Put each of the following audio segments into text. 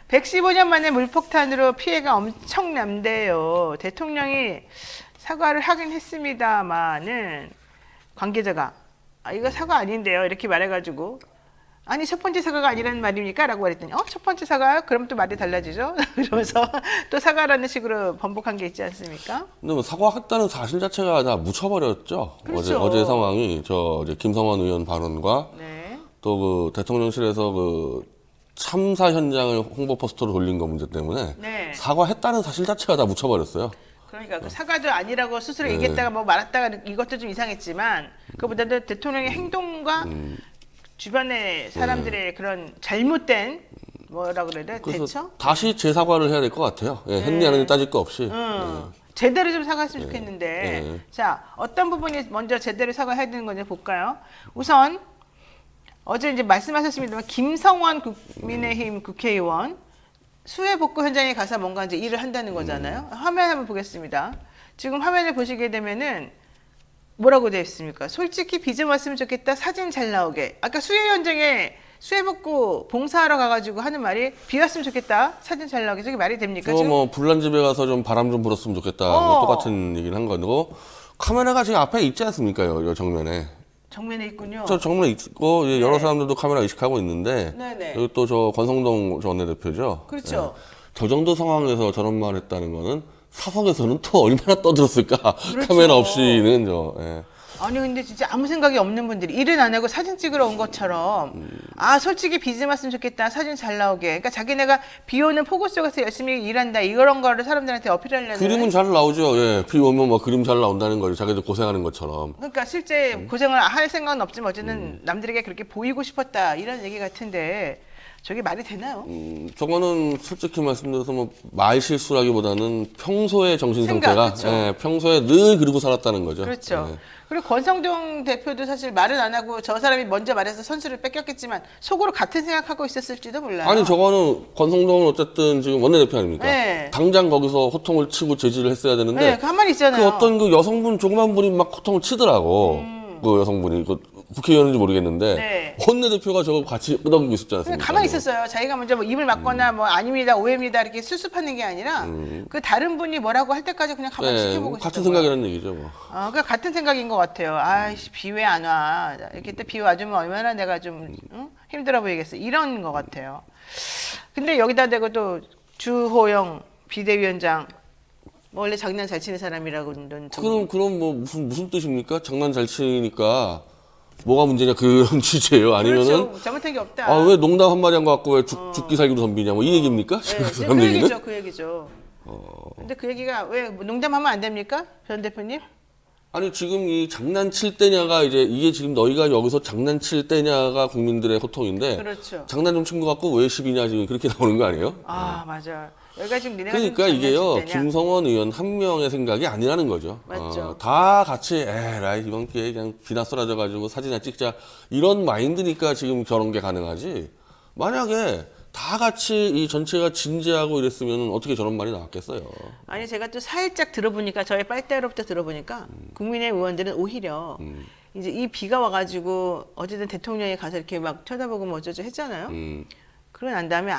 115년 만에 물폭탄으로 피해가 엄청난데요. 대통령이 사과를 하긴 했습니다만은 관계자가 이거 사과 아닌데요 이렇게 말해가지고 아니 첫 번째 사과가 아니라는 말입니까? 라고 말했더니 첫 번째 사과요? 그럼 또 말이 달라지죠? 그러면서 또 사과라는 식으로 번복한 게 있지 않습니까? 근데 뭐 사과했다는 사실 자체가 다 묻혀버렸죠. 그렇죠. 어제 상황이 이제 김성환 의원 발언과 네. 또 그 대통령실에서 그 참사 현장을 홍보 포스터로 돌린 거 문제 때문에 네. 사과했다는 사실 자체가 다 묻혀버렸어요. 그러니까 그 사과도 아니라고 스스로 네. 얘기했다가 뭐 말았다가 이것도 좀 이상했지만 그보다도 대통령의 행동과 주변의 사람들의 그런 잘못된 뭐라 그래야 돼? 그래서 대처? 다시 재사과를 해야 될 것 같아요. 예, 했니 안 했니 따질 거 없이. 제대로 좀 사과했으면 좋겠는데 네. 자 어떤 부분이 먼저 제대로 사과해야 되는 건지 볼까요? 우선 어제 이제 말씀하셨습니다만 김성원 국민의힘 국회의원 수해 복구 현장에 가서 뭔가 이제 일을 한다는 거잖아요. 화면 한번 보겠습니다. 지금 화면을 보시게 되면은 뭐라고 되어 있습니까? 솔직히 비 좀 왔으면 좋겠다. 사진 잘 나오게. 아까 수해 현장에 수해 복구 봉사하러 가가지고 하는 말이 비 왔으면 좋겠다. 사진 잘 나오게. 저게 말이 됩니까? 저 뭐 불난 집에 가서 좀 바람 좀 불었으면 좋겠다. 뭐 똑같은 얘기를 한 거고 카메라가 지금 앞에 있지 않습니까? 요 정면에. 정면에 있군요. 저 정면에 있고 이제 여러 네. 사람들도 카메라 의식하고 있는데 네네. 여기 또 저 권성동 전 원내대표죠. 그렇죠. 저 정도 상황에서 저런 말 했다는 거는 사석에서는 또 얼마나 떠들었을까. 그렇죠. 카메라 없이는 예. 아니 근데 진짜 아무 생각이 없는 분들이 일은 안 하고 사진 찍으러 온 것처럼 아 솔직히 비 좀 왔으면 좋겠다 사진 잘 나오게 그러니까 자기네가 비 오는 폭우 속에서 열심히 일한다 이런 거를 사람들한테 어필하려는 그림은 잘 나오죠. 예. 비 오면 막 그림 잘 나온다는 거죠. 자기들 고생하는 것처럼. 그러니까 실제 고생을 할 생각은 없지만 어쨌든 남들에게 그렇게 보이고 싶었다 이런 얘기 같은데 저게 말이 되나요? 저거는 솔직히 말씀드려서 뭐 말 실수라기보다는 평소의 정신 생각, 상태가 그렇죠. 예, 평소에 늘 그러고 살았다는 거죠. 그렇죠. 예. 그리고 권성동 대표도 사실 말은 안 하고 저 사람이 먼저 말해서 선수를 뺏겼겠지만 속으로 같은 생각하고 있었을지도 몰라요. 아니 저거는 권성동은 어쨌든 지금 원내대표 아닙니까? 네. 당장 거기서 호통을 치고 제지를 했어야 되는데 네, 그 한 마리 있잖아요. 그 어떤 그 여성분 조그만 분이 막 호통을 치더라고. 그 여성분이 그 국회의원인지 모르겠는데 네. 원내대표가 저거 같이 끄덕이고 있었지 그냥 않습니까? 가만히 있었어요. 자기가 먼저 뭐 입을 막거나 뭐 아닙니다, 오해입니다 이렇게 수습하는 게 아니라 그 다른 분이 뭐라고 할 때까지 그냥 가만히 네, 지켜보고 뭐 같은 있었던 거예요. 생각이라는 얘기죠. 뭐. 그러니까 같은 생각인 것 같아요. 아이씨 비 왜 안 와? 이렇게 또 비 와주면 얼마나 내가 좀 힘들어 보이겠어. 이런 것 같아요. 근데 여기다 대고 또 주호영 비대위원장 뭐 원래 장난 잘 치는 사람이라고는 그럼 뭐 무슨 뜻입니까? 장난 잘 치니까 뭐가 문제냐 그런 취지예요? 아니면은 그렇죠. 잘못한 게 없다. 아 왜 농담 한 마디 한 거 갖고 왜 죽기 살기로 덤비냐 뭐 이 얘기입니까? 네, 그 그 사람 얘기는? 얘기죠, 그 얘기죠. 근데 그 얘기가 왜 농담하면 안 됩니까, 전 대표님? 아니 지금 이 장난칠 때냐가 이제 이게 지금 너희가 여기서 장난칠 때냐가 국민들의 호통인데 그렇죠. 장난 좀 친 거 갖고 왜 10이냐 지금 그렇게 나오는 거 아니에요? 아 맞아. 여기가 지금 니네가 그러니까 좀 이게요 장난칠 때냐? 김성원 의원 한 명의 생각이 아니라는 거죠. 맞죠. 다 같이 에라이 이번 기회에 그냥 비나 쏟아져 가지고 사진이나 찍자 이런 마인드니까 지금 저런 게 가능하지. 만약에 다 같이 이 전체가 진지하고 이랬으면 어떻게 저런 말이 나왔겠어요. 아니 제가 또 살짝 들어보니까 저희 빨대로부터 들어보니까 국민의 의원들은 오히려 이제 이 비가 와가지고 어쨌든 대통령이 가서 이렇게 막 쳐다보고 뭐 어쩌고 했잖아요. 그러고 난 다음에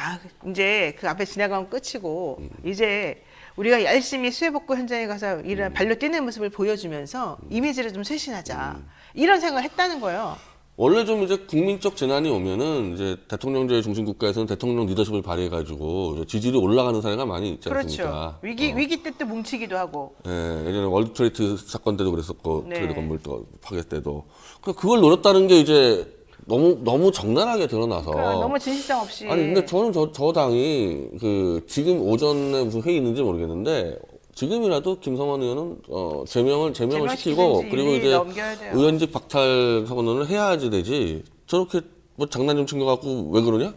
이제 그 앞에 지나가면 끝이고 이제 우리가 열심히 수해 복구 현장에 가서 이런 발로 뛰는 모습을 보여주면서 이미지를 좀 쇄신하자 이런 생각을 했다는 거예요. 원래 좀 이제 국민적 재난이 오면은 이제 대통령제 중심 국가에서는 대통령 리더십을 발휘해가지고 이제 지지율이 올라가는 사례가 많이 있지 않습니까? 그렇죠. 위기 때 또 뭉치기도 하고. 예, 예전에 월드트레이드 사건 때도 그랬었고 네. 트레이드 건물 또 파괴 때도 그걸 노렸다는 게 이제 너무 적나라하게 드러나서 그러니까 너무 진실성 없이. 아니 근데 저는 저 당이 그 지금 오전에 무슨 회의 있는지 모르겠는데 지금이라도 김성환 의원은 제명을 시키고 시키든지 그리고 이제 넘겨야 돼요. 의원직 박탈 선언을 해야지 되지 저렇게 뭐 장난 좀 친 거 갖고 왜 그러냐?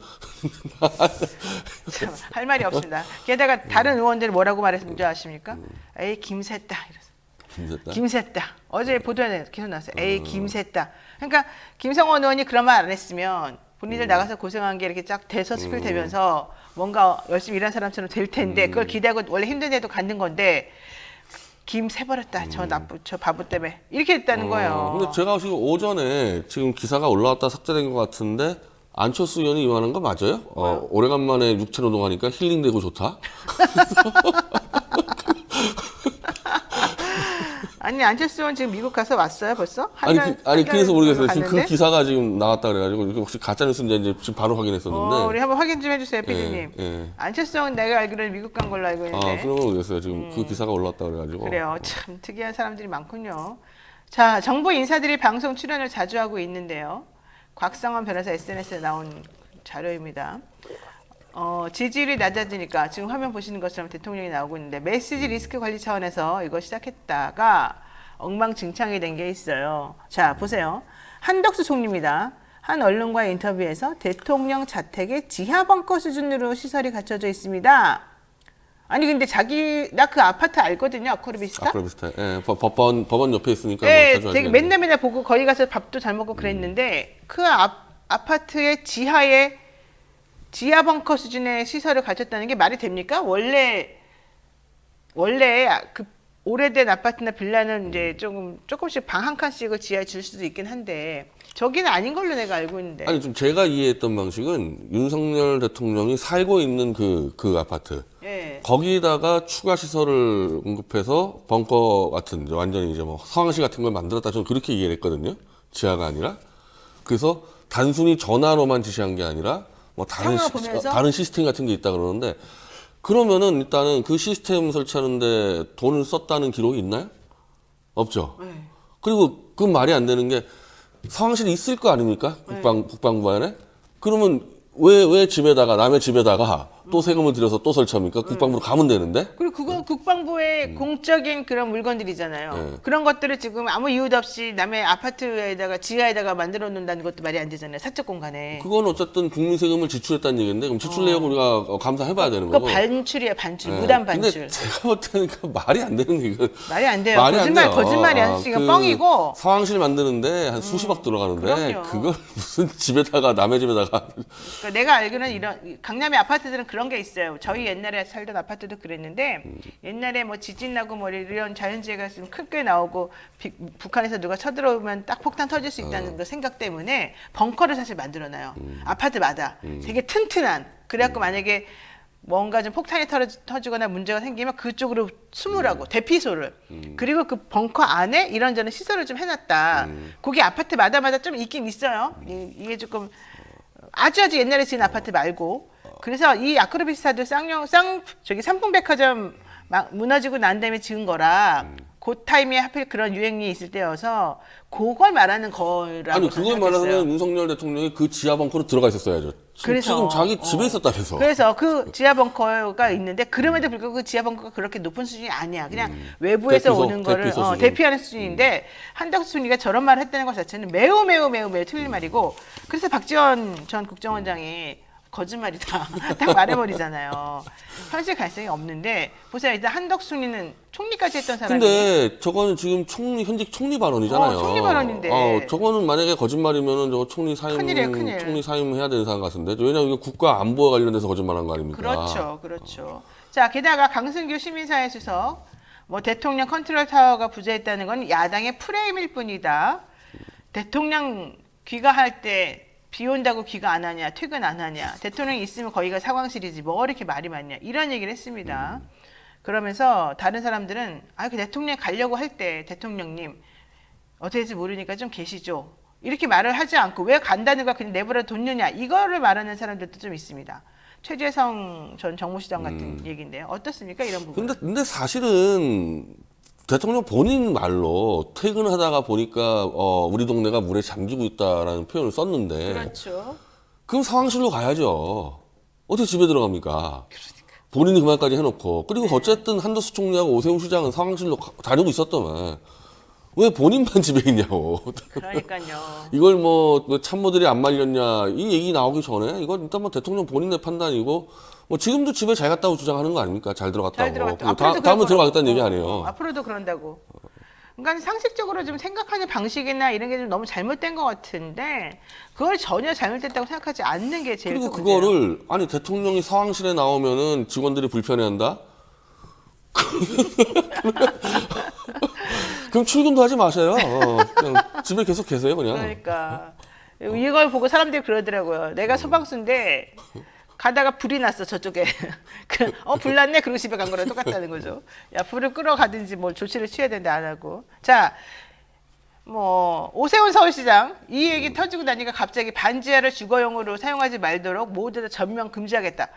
참, 할 말이 없습니다. 게다가 다른 의원들이 뭐라고 말했는지 아십니까? 에이 김새다 이래서. 김새다. 김새다. 어제 보도에 계속 나왔어요. 에이 김새다. 그러니까 김성원 의원이 그런 말 안 했으면 본인들 나가서 고생한 게 이렇게 쫙 대서특필되면서 뭔가 열심히 일한 사람처럼 될 텐데 그걸 기대하고 원래 힘든 데도 갖는 건데 김 새버렸다. 저 바보 때문에 이렇게 했다는 거예요. 근데 제가 지금 오전에 지금 기사가 올라왔다 삭제된 것 같은데 안철수 의원이 이만한 거 맞아요? 오래간만에 육체 노동하니까 힐링되고 좋다. 아니 안철수 의원 지금 미국 가서 왔어요 벌써? 아니 그래서 모르겠어요. 지금 그 갔는데? 기사가 지금 나왔다 그래가지고 이게 혹시 가짜 뉴스인지 이제 지금 바로 확인했었는데. 우리 한번 확인 좀 해주세요, PD님. 예. 안철수 의원 내가 알기로는 미국 간 걸로 알고 있는데. 그런 거 모르겠어요. 지금 그 기사가 올라왔다 그래가지고. 그래요. 참 특이한 사람들이 많군요. 자, 정부 인사들이 방송 출연을 자주 하고 있는데요. 곽상원 변호사 SNS에 나온 자료입니다. 지지율이 낮아지니까 지금 화면 보시는 것처럼 대통령이 나오고 있는데 메시지 리스크 관리 차원에서 이거 시작했다가 엉망진창이 된 게 있어요. 자, 보세요. 한덕수 총리입니다. 한 언론과의 인터뷰에서 대통령 자택에 지하 벙커 수준으로 시설이 갖춰져 있습니다. 아니 근데 나 그 아파트 알거든요. 아크로비스타. 아크로비스타. 예, 법원 옆에 있으니까 네, 뭐 자주 되게 하시겠네요. 맨날 보고 거기 가서 밥도 잘 먹고 그랬는데 그 아파트의 지하에 지하 벙커 수준의 시설을 갖췄다는 게 말이 됩니까? 원래 그 오래된 아파트나 빌라는 이제 조금씩 방 한 칸씩을 지하에 줄 수도 있긴 한데 저기는 아닌 걸로 내가 알고 있는데. 아니 좀 제가 이해했던 방식은 윤석열 대통령이 살고 있는 그 아파트. 예. 거기다가 추가 시설을 공급해서 벙커 같은 이제 완전히 이제 뭐 상황실 같은 걸 만들었다 저는 그렇게 이해를 했거든요. 지하가 아니라. 그래서 단순히 전화로만 지시한 게 아니라 뭐 다른 시스템 같은 게 있다 그러는데 그러면은 일단은 그 시스템 설치하는데 돈을 썼다는 기록이 있나요? 없죠. 네. 그리고 그건 말이 안 되는 게 상황실이 있을 거 아닙니까? 국방부 안에? 그러면 왜 집에다가 남의 집에다가 또 세금을 들여서 또 설치합니까? 국방부로 가면 되는데. 그리고 그건 국방부의 공적인 그런 물건들이잖아요. 네. 그런 것들을 지금 아무 이유도 없이 남의 아파트에다가 지하에다가 만들어 놓는다는 것도 말이 안 되잖아요. 사적 공간에. 그건 어쨌든 국민 세금을 지출했다는 얘기인데 그럼 지출 내역 우리가 감사해봐야 되는 그거 거고. 반출이에요, 반출. 네. 무단 반출. 근데 제가 볼 때는 그 말이 안 되는 게 이거. 말이 안 돼요. 말이 안 돼요. 거짓말이야. 지금 뻥이고. 상황실 만드는데 한 수십억 들어가는데 그럼요. 그걸 무슨 집에다가 남의 집에다가 그러니까 내가 알기로는 이런 강남의 아파트들은 그런 게 있어요. 저희 옛날에 살던 아파트도 그랬는데 옛날에 뭐 지진 나고 뭐 이런 자연재해가 좀 크게 나오고 북한에서 누가 쳐들어오면 딱 폭탄 터질 수 있다는 그 생각 때문에 벙커를 사실 만들어놔요. 아파트마다 되게 튼튼한. 그래갖고 만약에 뭔가 좀 폭탄이 터지거나 문제가 생기면 그쪽으로 숨으라고 대피소를 그리고 그 벙커 안에 이런저런 시설을 좀 해놨다. 그게 아파트마다 좀 있긴 있어요. 이게 조금 아주 옛날에 지은 아파트 말고. 그래서 이 아크로비스타도 삼풍백화점 무너지고 난 다음에 지은 거라 그 타임에 하필 그런 유행이 있을 때여서 그걸 말하는 거라고 아니 그걸 말하면 생각했어요. 윤석열 대통령이 그 지하 벙커로 들어가 있었어야죠. 지금 자기 집에 있었다면서. 그래서 그 지하 벙커가 있는데 그럼에도 불구하고 그 지하 벙커가 그렇게 높은 수준이 아니야. 그냥 외부에서 오는 거를 대피하는 수준인데 한덕수 총리가 저런 말을 했다는 것 자체는 매우 틀린 말이고 그래서 박지원 전 국정원장이 거짓말이다. 딱 말해버리잖아요. 현실 가능성이 없는데 보세요. 일단 한덕수 총리는 총리까지 했던 사람이. 근데 저거는 지금 현직 총리 발언이잖아요. 총리 발언인데. 저거는 만약에 거짓말이면은 저거 총리 사임 큰일이에요, 큰일. 총리 사임해야 되는 사람 같은데. 왜냐면 이거 국가 안보와 관련돼서 거짓말한 거 아닙니까? 그렇죠. 자, 게다가 강승규 시민사회 수석 뭐 대통령 컨트롤 타워가 부재했다는 건 야당의 프레임일 뿐이다. 대통령 귀가할 때 비 온다고 귀가 안 하냐, 퇴근 안 하냐, 대통령이 있으면 거기가 사광실이지 뭐 이렇게 말이 많냐 이런 얘기를 했습니다. 그러면서 다른 사람들은 그 대통령 가려고 할 때 대통령님 어떻게 될지 모르니까 좀 계시죠. 이렇게 말을 하지 않고 왜 간다는 거 그냥 내버려 뒀느냐 이거를 말하는 사람들도 좀 있습니다. 최재성 전 정무시장 같은 얘기인데요. 어떻습니까 이런 부분? 근데 사실은 대통령 본인 말로 퇴근하다가 보니까 우리 동네가 물에 잠기고 있다라는 표현을 썼는데 그렇죠. 그럼 상황실로 가야죠. 어떻게 집에 들어갑니까? 본인이 그 말까지 해놓고 그리고 어쨌든 한덕수 총리하고 오세훈 시장은 상황실로 다니고 있었더만 왜 본인만 집에 있냐고. 그러니까요. 이걸 뭐 참모들이 안 말렸냐 이 얘기 나오기 전에 이건 일단 뭐 대통령 본인의 판단이고 뭐 지금도 집에 잘 갔다고 주장하는 거 아닙니까? 잘 들어갔다고. 다음에 들어가겠다는 얘기 아니에요. 앞으로도 그런다고. 그러니까 상식적으로 좀 생각하는 방식이나 이런 게 좀 너무 잘못된 것 같은데 그걸 전혀 잘못됐다고 생각하지 않는 게 제일 그리고 큰 문제예요. 그거를 아니 대통령이 상황실에 나오면은 직원들이 불편해한다. 그럼 출근도 하지 마세요. 그냥 집에 계속 계세요 그냥. 그러니까 이걸 보고 사람들이 그러더라고요. 내가 소방수인데 가다가 불이 났어 저쪽에. 불 났네. 그리고 집에 간 거랑 똑같다는 거죠. 야 불을 끌어가든지 뭐 조치를 취해야 되는데 안 하고. 자. 오세훈 서울시장 이 얘기 터지고 나니까 갑자기 반지하를 주거용으로 사용하지 말도록 모두 다 전면 금지하겠다.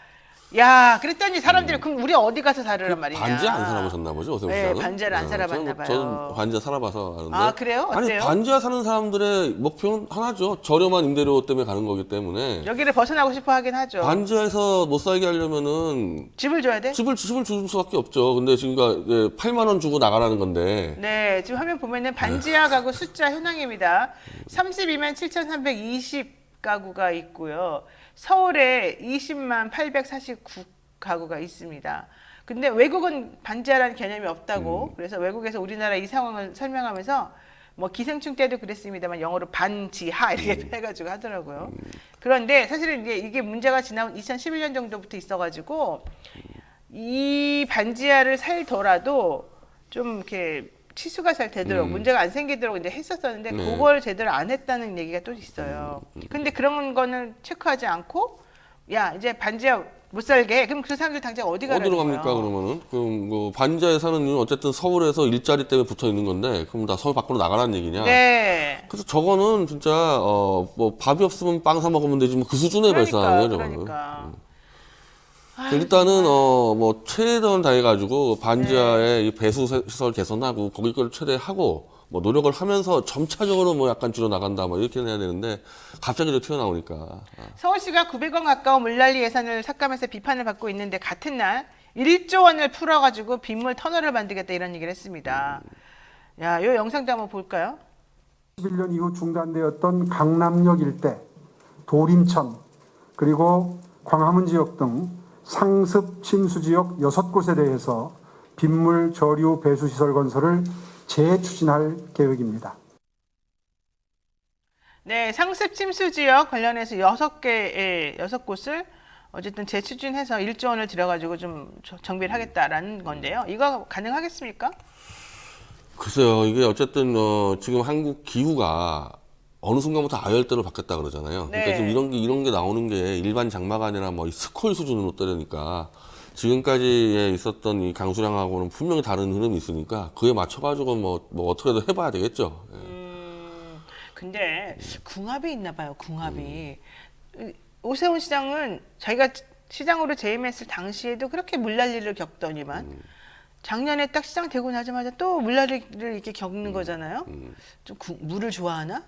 야, 그랬더니 사람들이 그럼 우리 어디 가서 살으란 말이냐. 반지하 안 살아보셨나 보죠, 오세훈 네, 시장은? 반지하를 안 살아봤나 봐요. 저는 반지하 살아봐서 아는데. 아, 그래요? 아니 어때요? 반지하 사는 사람들의 목표는 하나죠. 저렴한 임대료 때문에 가는 거기 때문에. 여기를 벗어나고 싶어 하긴 하죠. 반지하에서 못 살게 하려면은 집을 줘야 돼? 집을 줄 수밖에 없죠. 근데 지금 8만 원 주고 나가라는 건데. 네, 지금 화면 보면은 반지하 가구 숫자 현황입니다. 32만 7,320 가구가 있고요. 서울에 20만 849 가구가 있습니다. 근데 외국은 반지하라는 개념이 없다고. 그래서 외국에서 우리나라 이 상황을 설명하면서 뭐 기생충 때도 그랬습니다만 영어로 반지하 이렇게 해가지고 하더라고요. 그런데 사실은 이제 이게 문제가 지난 2011년 정도부터 있어가지고 이 반지하를 살더라도 좀 이렇게 치수가 잘 되도록 문제가 안 생기도록 이제 했었었는데 그걸 제대로 안 했다는 얘기가 또 있어요. 근데 그런 거는 체크하지 않고 야 이제 반지하 못 살게 해. 그럼 그 사람들 당장 어디 가라는 어디로 거예요? 갑니까 그러면은? 그럼 뭐 반지하에 사는 이유는 어쨌든 서울에서 일자리 때문에 붙어 있는 건데 그럼 다 서울 밖으로 나가라는 얘기냐? 네. 그래서 저거는 진짜 뭐 밥이 없으면 빵 사 먹으면 되지 뭐 그 수준의 발상이에요 저거는. 그러니까. 일단은 뭐 최대한 다해가지고 반지하에 이 배수 시설 개선하고 거기 걸 최대하고 뭐 노력을 하면서 점차적으로 뭐 약간 줄여 나간다 뭐 이렇게 해야 되는데 갑자기 저 튀어나오니까. 서울시가 900원 가까운 물난리 예산을 삭감해서 비판을 받고 있는데 같은 날 1조 원을 풀어가지고 빗물 터널을 만들겠다 이런 얘기를 했습니다. 야, 이 영상도 한번 볼까요? 11년 이후 중단되었던 강남역 일대, 도림천, 그리고 광화문 지역 등 상습 침수 지역 6곳에 대해서 빗물 저류 배수 시설 건설을 재추진할 계획입니다. 네, 상습 침수 지역 관련해서 6곳을 어쨌든 재추진해서 1조 원을 들여가지고 좀 정비를 하겠다라는 건데요. 이거 가능하겠습니까? 글쎄요, 이게 어쨌든 지금 한국 기후가 어느 순간부터 아열대로 바뀌었다 그러잖아요. 네. 그러니까 지금 이런 게 나오는 게 일반 장마가 아니라 뭐 스콜 수준으로 떨어니까 지금까지 있었던 이 강수량하고는 분명히 다른 흐름이 있으니까 그에 맞춰가지고 뭐 어떻게든 해봐야 되겠죠. 예. 근데 궁합이 있나 봐요. 궁합이. 오세훈 시장은 자기가 시장으로 재임했을 당시에도 그렇게 물난리를 겪더니만 작년에 딱 시장 되고 나자마자 또 물난리를 이렇게 겪는 거잖아요. 좀 물을 좋아하나?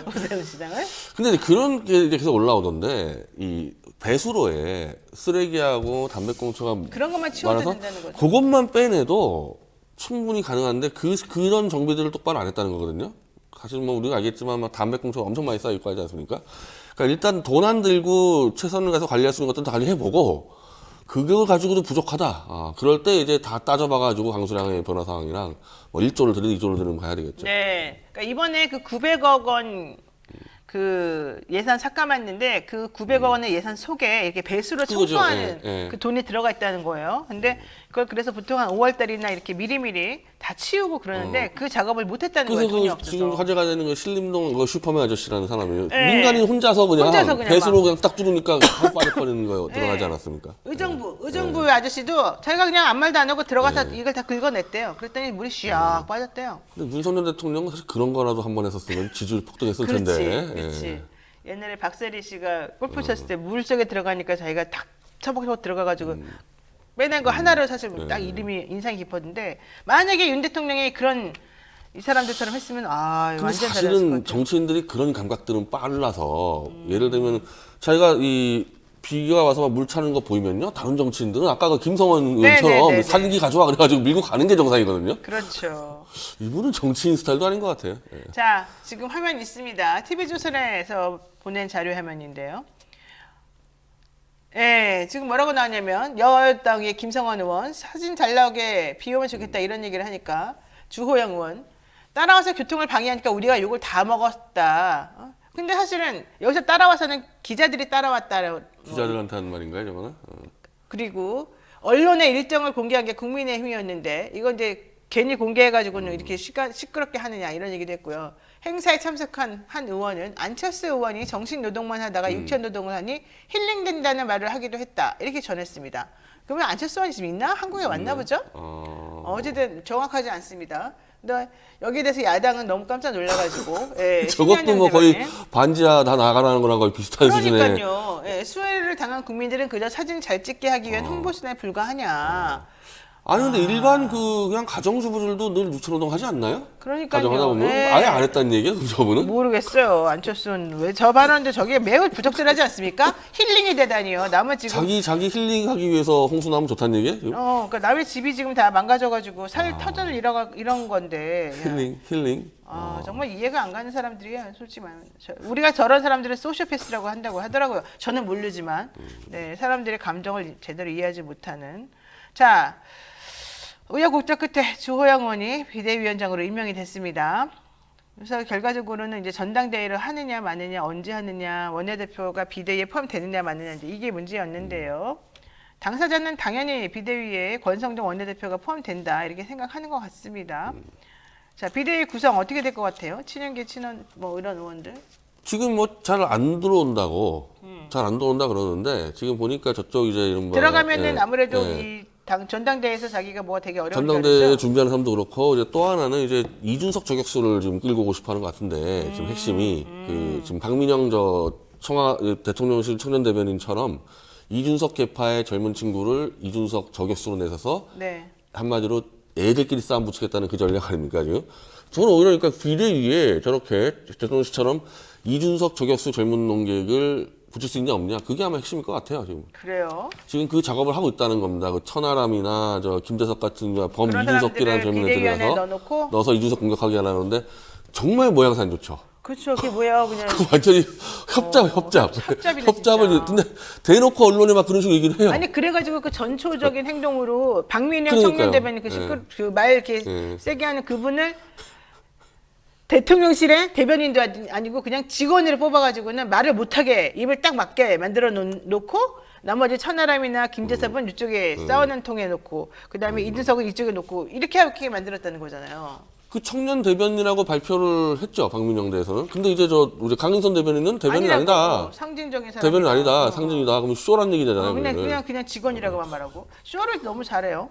오세훈 시장을? 근데 이제 그런 게 이제 계속 올라오던데 이 배수로에 쓰레기하고 담배꽁초가 그런 것만 치워도 많아서 된다는 거죠. 그것만 빼내도 충분히 가능한데 그런 정비들을 똑바로 안 했다는 거거든요. 사실 뭐 우리가 알겠지만 막 담배꽁초가 엄청 많이 쌓여 있고 하지 않습니까? 그러니까 일단 돈 안 들고 최선을 다해서 관리할 수 있는 것들은 다 관리해보고 그걸 가지고도 부족하다. 그럴 때 이제 다 따져봐가지고 강수량의 변화 상황이랑 뭐 1조를 들이든 2조를 들이든 가야 되겠죠. 네. 그러니까 이번에 그 900억 원 그 예산 삭감했는데 그 900억 원의 예산 속에 이렇게 배수로 그거죠. 청소하는 예. 그 돈이 들어가 있다는 거예요. 근데 그걸 그래서 보통 한 5월 달이나 이렇게 미리미리 다 치우고 그러는데 그 작업을 못 했다는 거예요. 돈이 그래서 없어서. 지금 화제가 되는 거 신림동 그 슈퍼맨 아저씨라는 사람이에요. 네. 민간인 혼자서 그냥 그냥 배수로 막. 그냥 딱 뚫으니까 확 빠져버리는 거 드러나지 네. 않았습니까? 의정부 아저씨도 자기가 그냥 아무 말도 안 하고 들어가서 이걸 다 긁어냈대요. 그랬더니 물이 쉬악 빠졌대요. 근데 문성년 대통령은 사실 그런 거라도 한 번 했었으면 지지율 폭등했을 그렇지, 텐데. 그렇지. 예. 옛날에 박세리 씨가 골프 쳤을 때 물 속에 들어가니까 자기가 탁 처벅처벅 들어가가지고 빼낸 거 하나를 사실 딱 이름이 인상이 깊었는데 만약에 윤 대통령이 그런 이 사람들처럼 했으면 근데 완전 잘했을 것 사실은 같아요. 정치인들이 그런 감각들은 빨라서 예를 들면 자기가 이 비가 와서 막 물 차는 거 보이면요 다른 정치인들은 아까 그 김성원 의원처럼 네네네네. 살기 가져와 그래가지고 밀고 가는 게 정상이거든요. 그렇죠. 이분은 정치인 스타일도 아닌 것 같아요. 예. 자, 지금 화면 있습니다. TV조선에서 보낸 자료 화면인데요. 예, 지금 뭐라고 나왔냐면 여당의 김성원 의원 사진 잘 나오게 비 오면 좋겠다 이런 얘기를 하니까 주호영 의원 따라와서 교통을 방해하니까 우리가 욕을 다 먹었다. 근데 사실은 여기서 따라와서는 기자들이 따라왔다. 기자들한테 하는 말인가요, 저거는? 그리고 언론의 일정을 공개한 게 국민의힘이었는데 이건 이제 괜히 공개해가지고는 이렇게 시끄럽게 하느냐 이런 얘기도 했고요. 행사에 참석한 한 의원은 안철수 의원이 정신노동만 하다가 육체노동을 하니 힐링된다는 말을 하기도 했다. 이렇게 전했습니다. 그러면 안철수 의원이 지금 있나? 한국에 왔나 보죠? 어쨌든 정확하지 않습니다. 근데 여기에 대해서 야당은 너무 깜짝 놀라가지고 예, 저것도 뭐 거의 반지하 다 나가라는 거랑 거의 비슷한 수준의. 그러니까요. 예, 수혜를 당한 국민들은 그저 사진 잘 찍게 하기 위한 홍보수단에 불과하냐. 아니 근데 일반 그냥 가정주부들도 늘 육체노동 하지 않나요? 그러니까요. 가정하다 보면 예. 아예 안 했다는 얘기야 그럼 저분은? 모르겠어요. 안철수는 왜 저 발언도 저게 매우 부적절하지 않습니까? 힐링이 되다니요. 남은 지금 자기 힐링하기 위해서 홍수나면 좋다는 얘기야? 지금? 그러니까 남의 집이 지금 다 망가져가지고 살 터전을 이런 건데. 힐링. 정말 이해가 안 가는 사람들이야, 솔직히 말하면. 우리가 저런 사람들을 소시오패스라고 한다고 하더라고요. 저는 모르지만, 네, 사람들의 감정을 제대로 이해하지 못하는. 자, 우여곡절 끝에 주호영 의원이 비대위원장으로 임명이 됐습니다. 그래서 결과적으로는 이제 전당대회를 하느냐 마느냐, 언제 하느냐, 원내대표가 비대위에 포함되느냐 마느냐, 이제 이게 문제였는데요. 당사자는 당연히 비대위에 권성동 원내대표가 포함된다 이렇게 생각하는 것 같습니다. 자, 비대위 구성 어떻게 될 것 같아요? 친윤계 친원 뭐 이런 의원들? 지금 뭐 잘 안 들어온다고 잘 안 들어온다 그러는데 지금 보니까 저쪽 이제 이런 들어가면은 아무래도 이 전당대회에서 자기가 뭐 되게 어려운 전당대회 준비하는 사람도 그렇고 이제 또 하나는 이제 이준석 저격수를 지금 끌고 오고 싶어하는 것 같은데 지금 핵심이 그 지금 박민영 대통령실 청년 대변인처럼 이준석 계파의 젊은 친구를 이준석 저격수로 내서서 네. 한마디로 애들끼리 싸움 붙이겠다는 그 전략 아닙니까 지금? 저는 오히려 그러니까 비대위에 저렇게 대통령실처럼 이준석 저격수 젊은 농객을 붙일 수 있냐 없냐 그게 아마 핵심일 것 같아요 지금. 그래요. 지금 그 작업을 하고 있다는 겁니다. 그 천하람이나 저 김재석 같은 범 그런 이준석이라는 사람들을 젊은 비대위원회에 애들이라서 넣어서 이준석 공격하게 하려는데 정말 모양새 안 좋죠. 그렇죠. 그게 뭐야 그냥. 그 완전히 협잡이네, 협잡을 진짜. 근데 대놓고 언론에 막 그런 식으로 얘기를 해요. 아니 그래가지고 그 전초적인 행동으로 박민영 그러니까요. 청년 대변인 그말 이렇게 세게 하는 그분을 대통령실에 대변인도 아니고 그냥 직원으로 뽑아가지고는 말을 못하게 입을 딱 막게 만들어 놓고 나머지 천하람이나 김재섭은 이쪽에 싸우는 통에 놓고 그다음에 이준석은 이쪽에 놓고 이렇게 만들었다는 거잖아요. 그 청년 대변인이라고 발표를 했죠 박민영대에서는. 근데 이제 우리 강인선 대변인은 대변인 아니다. 상징적인 사람. 대변인 아니다. 상징이다. 그러면 쇼란 얘기잖아요. 그냥 직원이라고만 말하고 쇼를 너무 잘해요.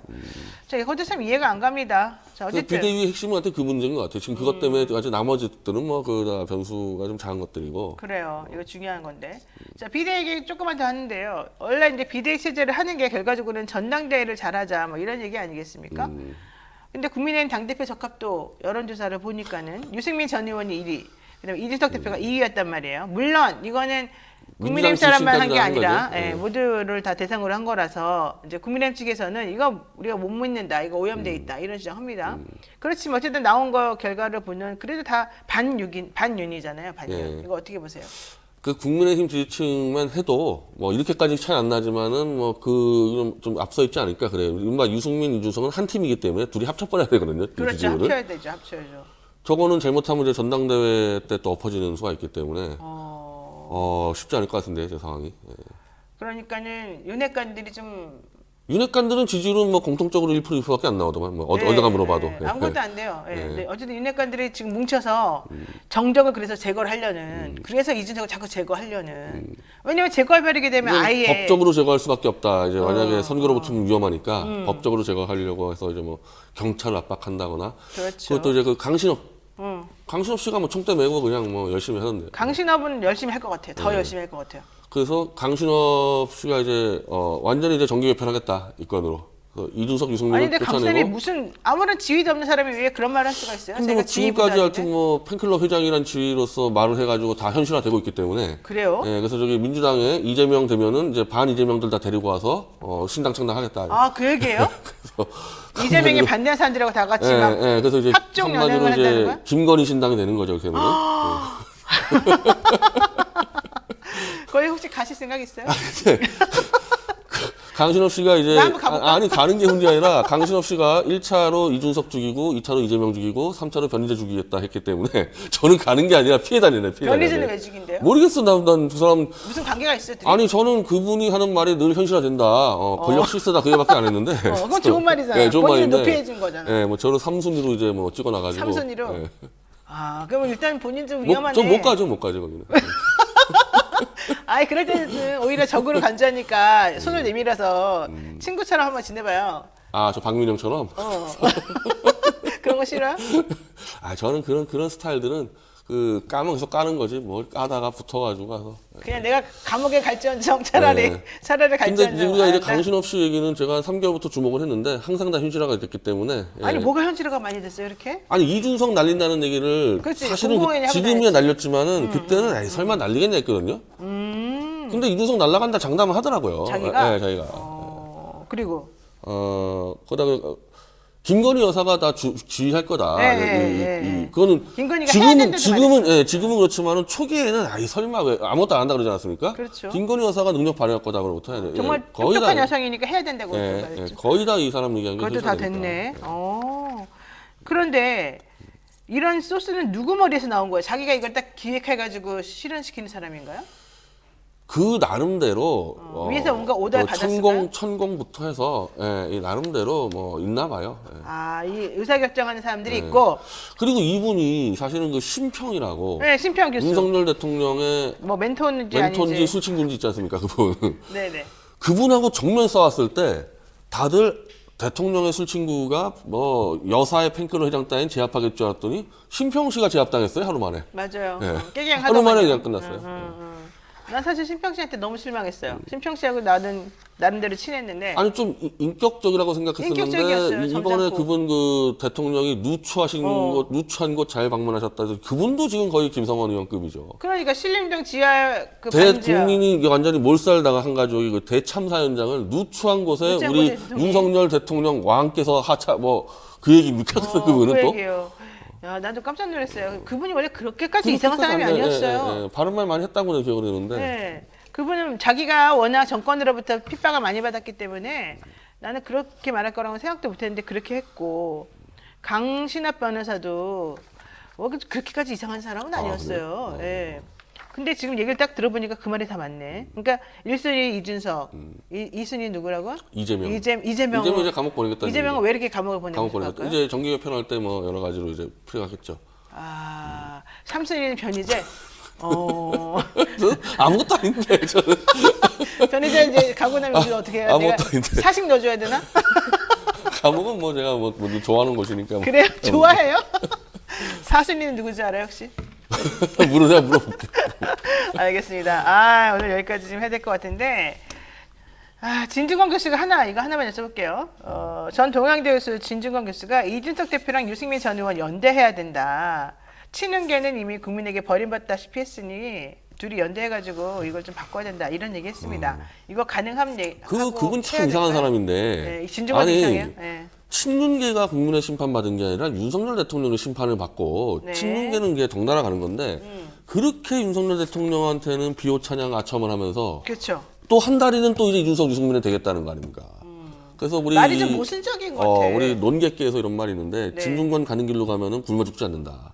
자, 이것도 참 이해가 안 갑니다. 자, 어쨌든 비대위 핵심은 그 문제인 것 같아요. 지금 그것 때문에 아직 나머지들은 뭐 그다 변수가 좀 작은 것들이고. 그래요. 이거 중요한 건데. 자, 비대위 얘기 조금만 더 하는데요. 원래 이제 비대위 체제를 하는 게 결과적으로는 전당대회를 잘하자 뭐 이런 얘기 아니겠습니까? 근데 국민의힘 당대표 적합도 여론조사를 보니까는 유승민 전 의원이 1위, 그다음에 이준석 대표가 2위였단 말이에요. 물론 이거는 국민의힘 사람만 한 게 아니라 모두를 다 대상으로 한 거라서 이제 국민의힘 측에서는 이거 우리가 못 믿는다, 이거 오염돼 있다 이런 주장합니다. 그렇지만 어쨌든 나온 거 결과를 보면 그래도 다 반윤이잖아요, 반윤. 이거 어떻게 보세요? 그 국민의힘 지지층만 해도 뭐 이렇게까지 차이 안 나지만은 뭐 좀 앞서 있지 않을까 그래요. 이른바 유승민, 이준석은 한 팀이기 때문에 둘이 합쳐버려야 되거든요. 그렇죠, 지지율을. 합쳐야 되죠, 합쳐야죠. 저거는 잘못하면 이제 전당대회 때 또 엎어지는 수가 있기 때문에 쉽지 않을 것 같은데 제 상황이. 그러니까는 윤핵관들이 좀 윤핵관들은 지지율은 뭐 공통적으로 1%, 2%밖에 안 나오더만. 뭐 어디다가 물어봐도. 아무것도 안 돼요. 네, 어쨌든 윤핵관들이 지금 뭉쳐서 정적을 그래서 제거를 하려는. 그래서 이준석을 자꾸 제거하려는. 왜냐면 제거해버리게 되면 아예 법적으로 제거할 수밖에 없다. 이제 만약에 선거로 붙으면 위험하니까 법적으로 제거하려고 해서 이제 뭐 경찰을 압박한다거나. 그렇죠. 그것도 이제 그 강신업 씨가 뭐 총대 메고 그냥 뭐 열심히 하던데. 강신업은 열심히 할 것 같아요. 더 열심히 할 것 같아요. 그래서 강신업 씨가 이제 완전히 이제 정기 개편하겠다 이건으로. 이준석, 유승민을 아니 근데 강신업이 쫓아내고. 무슨 아무런 지위도 없는 사람이 왜 그런 말을 할 수가 있어요? 근데 뭐 지금까지 하여튼 뭐 팬클럽 회장이란 지위로서 말을 해가지고 다 현실화되고 있기 때문에. 그래요? 예, 그래서 저기 민주당에 이재명 되면은 이제 반 이재명들 다 데리고 와서 신당 창당하겠다. 아, 그 얘기예요? 이재명이 반대하는 사람들하고 다 같이 막 그래서 이제 합종 연행을 한마디로 한다는 이제 거야? 김건희 신당이 되는 거죠, 그러면. 거기 혹시 가실 생각 있어요? 강신업 씨가 이제 나 한번 가볼까? 아니 가는 게 문제 아니라 강신업 씨가 1차로 이준석 죽이고 2차로 이재명 죽이고 3차로 변희재 죽이겠다 했기 때문에 저는 가는 게 아니라 피해 다니네. 변희재는 왜 죽인대요? 모르겠어. 난 두 사람 무슨 관계가 있어요? 둘이? 아니 저는 그분이 하는 말이 늘 현실화된다. 권력 실세다 그 얘기밖에 안 했는데. 그건 좋은 말이잖아. 네, 좋은 본인이 말인데. 높이해준 거잖아. 네, 뭐 저를 3순위로 이제 뭐 찍어놔가지고. 3순위로? 네. 아, 그러면 일단 본인 좀 위험하네. 저못 가죠 거기는. 아이, 그럴 때는 오히려 적으로 간주하니까 손을 내밀어서 친구처럼 한번 지내봐요. 아, 저 박민영처럼. 그런 거 싫어요? 아, 저는 그런 스타일들은 까면 계속 까는 거지. 뭘 까다가 붙어가지고 가서. 그냥 내가 감옥에 갈지언정 차라리 네. 차라리 근데 갈지언정. 우리가 이제 나- 강신업 씨 얘기는 제가 한 3개월부터 주목을 했는데 항상 다 현실화가 됐기 때문에. 예. 아니 뭐가 현실화가 많이 됐어요 이렇게? 아니 이준석 날린다는 얘기를 그렇지, 사실은 공공연히 하고 지금이야 다녔지. 날렸지만은 그때는 에이, 설마 날리겠냐 했거든요. 근데 이준석 날라간다 장담을 하더라고요. 자기가? 네, 자기가. 그리고 그다음에 김건희 여사가 다 지휘할 거다. 그거는 김건희가 해야 된다고 지금은 그렇지만은 초기에는 아이 설마 왜 아무것도 안 한다 그러지 않았습니까? 그렇죠. 김건희 여사가 능력 발휘할 거다 그러부터 해야 돼. 정말 거의 다 똑똑한 여성이니까 해야 된다고 예, 말했죠. 거의 다 이 사람 얘기한 게 그것도 다 현실화되니까. 됐네. 그런데 이런 소스는 누구 머리에서 나온 거예요? 자기가 이걸 딱 기획해가지고 실현시키는 사람인가요? 그 나름대로 위에서 뭔가 오더를 받았을까요? 천공부터 해서 이 나름대로 뭐 있나 봐요. 예. 아, 이 의사결정하는 사람들이 있고, 그리고 이분이 사실은 그 심평이라고 네, 심평 교수, 윤석열 대통령의 뭐 멘토인지 멘토인지 아닌지, 술친구인지 있지 않습니까? 그분. 네네. 그분하고 정면 싸웠을 때 다들 대통령의 술친구가 뭐 여사의 팬클럽 회장 따윈 제압하겠지 알았더니 심평 씨가 제압당했어요 하루 만에. 맞아요. 네. 깨갱 하루 만에 하더만요. 그냥 끝났어요. 난 사실 심평 씨한테 너무 실망했어요. 심평 씨하고 나는 나름대로 친했는데, 아니 좀 인격적이라고 생각했었는데 인격적이었어요, 이번에 점잖고. 그분 그 대통령이 누추한 곳 잘 방문하셨다 해서 그분도 지금 거의 김성원 의원급이죠. 그러니까 신림동 지하 그 반지하. 대국민이 완전히 몰살당한 가족이 그 대참사 현장을 누추한 곳에 누추한 우리 곳에 대통령이. 윤석열 대통령 왕께서 그 얘기 묵혔어요 그분은 그 또. 얘기예요. 야, 나도 깜짝 놀랐어요. 그분이 원래 그렇게까지 이상한 사람이 아니었어요. 바른 말 많이 했다고 기억을 했는데. 네. 그분은 자기가 워낙 정권으로부터 핍박을 많이 받았기 때문에 나는 그렇게 말할 거라고 생각도 못했는데 그렇게 했고, 강신업 변호사도 뭐 그렇게까지 이상한 사람은 아니었어요. 예. 근데 지금 얘기를 딱 들어보니까 그 말이 다 맞네. 그러니까 1순위 이준석, 2순위 누구라고? 이재명. 이재명. 이재명 이제 감옥 보내겠다. 이재명은 왜 이렇게 감옥을 감옥 보내고 보내겠다. 싶을까요? 이제 정기 개편할 때 뭐 여러 가지로 이제 풀어가겠죠. 아, 3순위는 변희재. 아무것도 아닌데 저는. 변희재 이제 가고 나면 우리 어떻게 해야 돼? 아무것도 내가 아닌데. 사식 넣어줘야 되나? 감옥은 뭐 제가 뭐 좋아하는 곳이니까. 그래요? 좋아해요? 4순위는 누구지 알아요 혹시? 내가 물어볼게. 알겠습니다. 아, 오늘 여기까지 좀 해야 될 것 같은데, 진중권 교수가 이거 하나만 여쭤볼게요. 전 동양대 교수 진중권 교수가 이준석 대표랑 유승민 전 의원 연대해야 된다. 친윤계는 이미 국민에게 버림받다시피 했으니 둘이 연대해가지고 이걸 좀 바꿔야 된다. 이런 얘기했습니다. 이거 가능합니까? 그분 참 이상한 사람인데. 네, 진중권 이상해요. 네. 친윤계가 국민의 심판 받은 게 아니라 윤석열 대통령의 심판을 받고 네. 친윤계는 이게 덩달아 가는 건데 그렇게 윤석열 대통령한테는 비호 찬양 아첨을 하면서 그렇죠. 또 한 다리는 또 이제 윤석 유승민은 되겠다는 거 아닙니까? 그래서 우리 말이 좀 모순적인 것 같아. 우리 논객계에서 이런 말이 있는데 네. 진중권 가는 길로 가면은 굶어 죽지 않는다.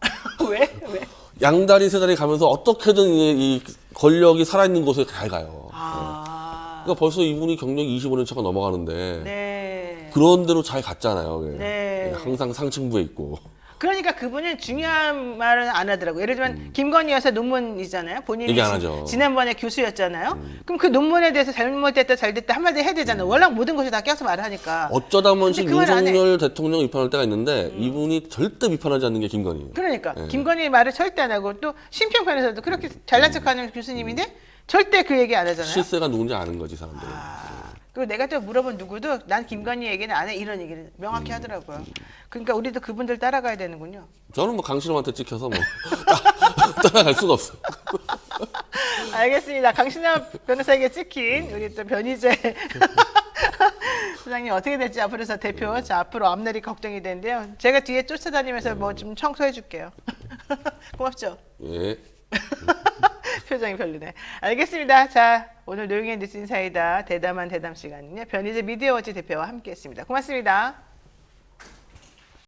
왜? 왜? 양다리 세 다리 가면서 어떻게든 이 권력이 살아있는 곳에 잘 가요. 그러니까 벌써 이분이 경력이 25년 차가 넘어가는데 네. 그런 대로 잘 갔잖아요. 예. 네. 항상 상층부에 있고. 그러니까 그분은 중요한 말은 안 하더라고요. 예를 들면 김건희 여사 논문이잖아요. 본인이 얘기 안 하죠. 지난번에 교수였잖아요. 그럼 그 논문에 대해서 잘못됐다 잘됐다 한마디 해야 되잖아요. 워낙 모든 것이 다 껴서 말을 하니까. 어쩌다 한 번씩 근데 그걸 안 해. 윤석열 대통령 비판할 때가 있는데 이분이 절대 비판하지 않는 게 김건희예요. 그러니까 네. 김건희 말을 절대 안 하고 또 심평편에서도 그렇게 잘난 척하는 교수님인데 절대 그 얘기 안 하잖아요. 실세가 누군지 아는 거지 사람들은. 그리고 내가 또 물어본 누구도 난 김건희 얘기는 안 해 이런 얘기를 명확히 하더라고요. 그러니까 우리도 그분들 따라가야 되는군요. 저는 뭐 강신업한테 찍혀서 뭐 따라갈 수가 없어. 알겠습니다. 강신업 변호사에게 찍힌 우리 또 변희재 소장님 어떻게 될지 앞으로서 대표 자 앞으로 앞날이 걱정이 되는데요. 제가 뒤에 쫓아다니면서 뭐 좀 청소해 줄게요. 고맙죠. 예. 표정이 별로네. 알겠습니다. 자, 오늘 노영의 뉴스 인사이다 대담한 대담 시간은요. 변희재 미디어워치 대표와 함께했습니다. 고맙습니다.